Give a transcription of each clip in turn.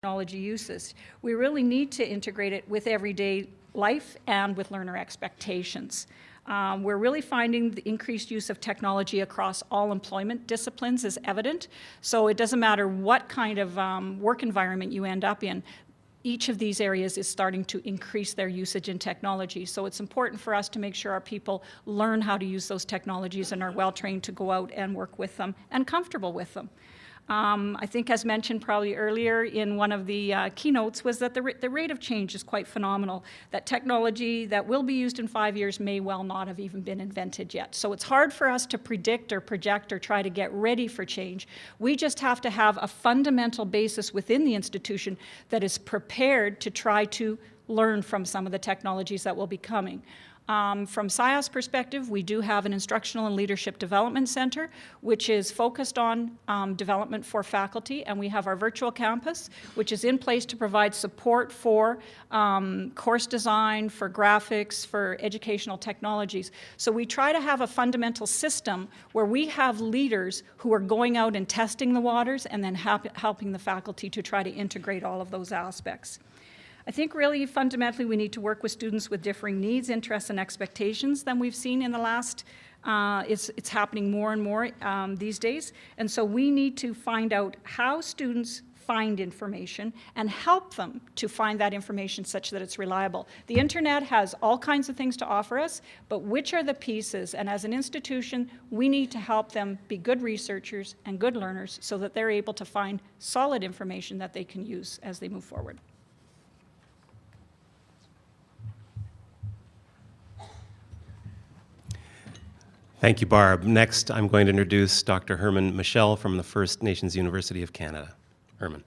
technology uses. We really need to integrate it with everyday life and with learner expectations. We're really finding the increased use of technology across all employment disciplines is evident. So it doesn't matter what kind of work environment you end up in, each of these areas is starting to increase their usage in technology. So it's important for us to make sure our people learn how to use those technologies and are well trained to go out and work with them and comfortable with them. I think, as mentioned probably earlier in one of the keynotes, was that the rate of change is quite phenomenal. That technology that will be used in 5 years may well not have even been invented yet. So it's hard for us to predict or project or try to get ready for change. We just have to have a fundamental basis within the institution that is prepared to try to learn from some of the technologies that will be coming. From SIAS perspective, we do have an Instructional and Leadership Development Center, which is focused on development for faculty, and we have our virtual campus, which is in place to provide support for course design, for graphics, for educational technologies. So we try to have a fundamental system where we have leaders who are going out and testing the waters and then helping the faculty to try to integrate all of those aspects. I think really fundamentally we need to work with students with differing needs, interests, and expectations than we've seen in the last, it's happening more and more these days. And so we need to find out how students find information and help them to find that information such that it's reliable. The internet has all kinds of things to offer us, but which are the pieces? And as an institution, we need to help them be good researchers and good learners so that they're able to find solid information that they can use as they move forward. Thank you, Barb. Next, I'm going to introduce Dr. Herman Michel from the First Nations University of Canada. Herman.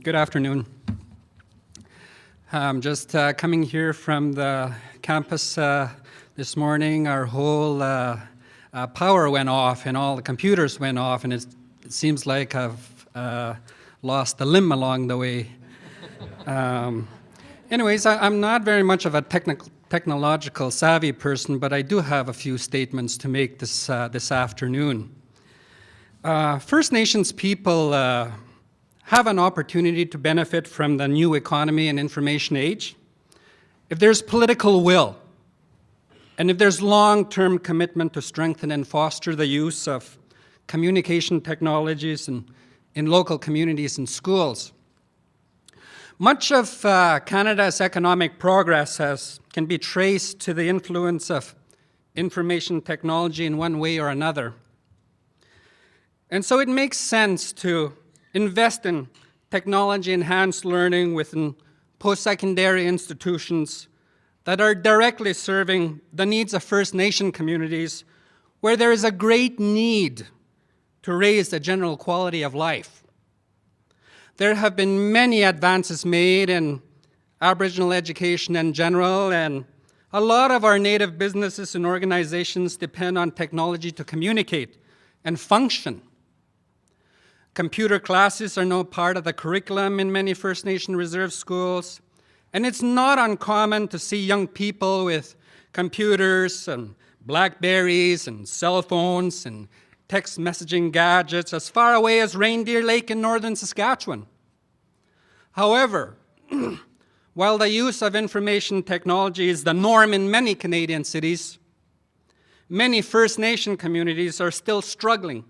Good afternoon. I'm just coming here from the campus this morning. Our whole power went off and all the computers went off, and it seems like I've lost a limb along the way. Anyways, I'm not very much of a technological savvy person, but I do have a few statements to make this afternoon. First Nations people have an opportunity to benefit from the new economy and information age if there's political will and if there's long-term commitment to strengthen and foster the use of communication technologies in local communities and schools. Much of Canada's economic progress can be traced to the influence of information technology in one way or another. And so it makes sense to invest in technology-enhanced learning within post-secondary institutions that are directly serving the needs of First Nation communities where there is a great need to raise the general quality of life. There have been many advances made in Aboriginal education in general, and a lot of our Native businesses and organizations depend on technology to communicate and function. Computer classes are now part of the curriculum in many First Nation reserve schools, and it's not uncommon to see young people with computers and Blackberries and cell phones and text messaging gadgets as far away as Reindeer Lake in northern Saskatchewan. However, while the use of information technology is the norm in many Canadian cities, many First Nation communities are still struggling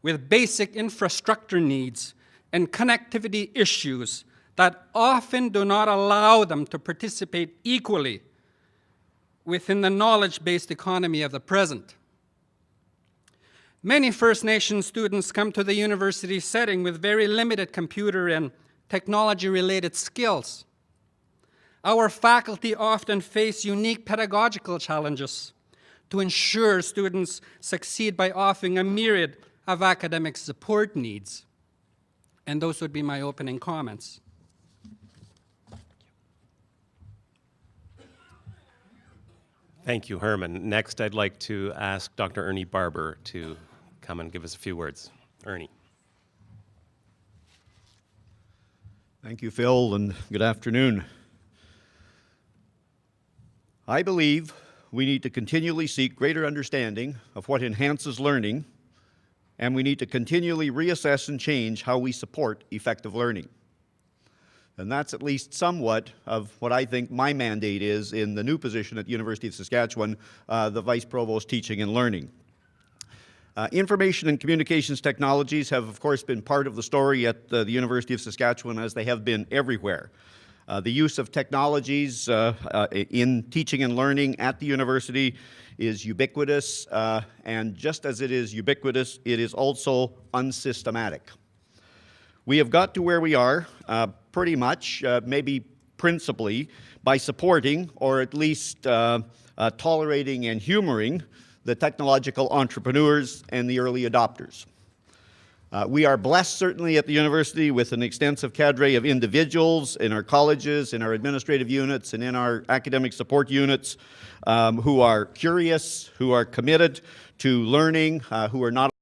with basic infrastructure needs and connectivity issues that often do not allow them to participate equally within the knowledge-based economy of the present. Many First Nation students come to the university setting with very limited computer and technology-related skills. Our faculty often face unique pedagogical challenges to ensure students succeed by offering a myriad of academic support needs. And those would be my opening comments. Thank you, Herman. Next, I'd like to ask Dr. Ernie Barber to come and give us a few words. Ernie. Thank you, Phil, and good afternoon. I believe we need to continually seek greater understanding of what enhances learning, and we need to continually reassess and change how we support effective learning. And that's at least somewhat of what I think my mandate is in the new position at the University of Saskatchewan, the Vice Provost Teaching and Learning. Information and communications technologies have, of course, been part of the story at the University of Saskatchewan, as they have been everywhere. The use of technologies in teaching and learning at the university is ubiquitous, and just as it is ubiquitous, it is also unsystematic. We have got to where we are pretty much, maybe principally, by supporting or at least tolerating and humoring the technological entrepreneurs and the early adopters. We are blessed, certainly, at the university with an extensive cadre of individuals in our colleges, in our administrative units, and in our academic support units who are curious, who are committed to learning, who are not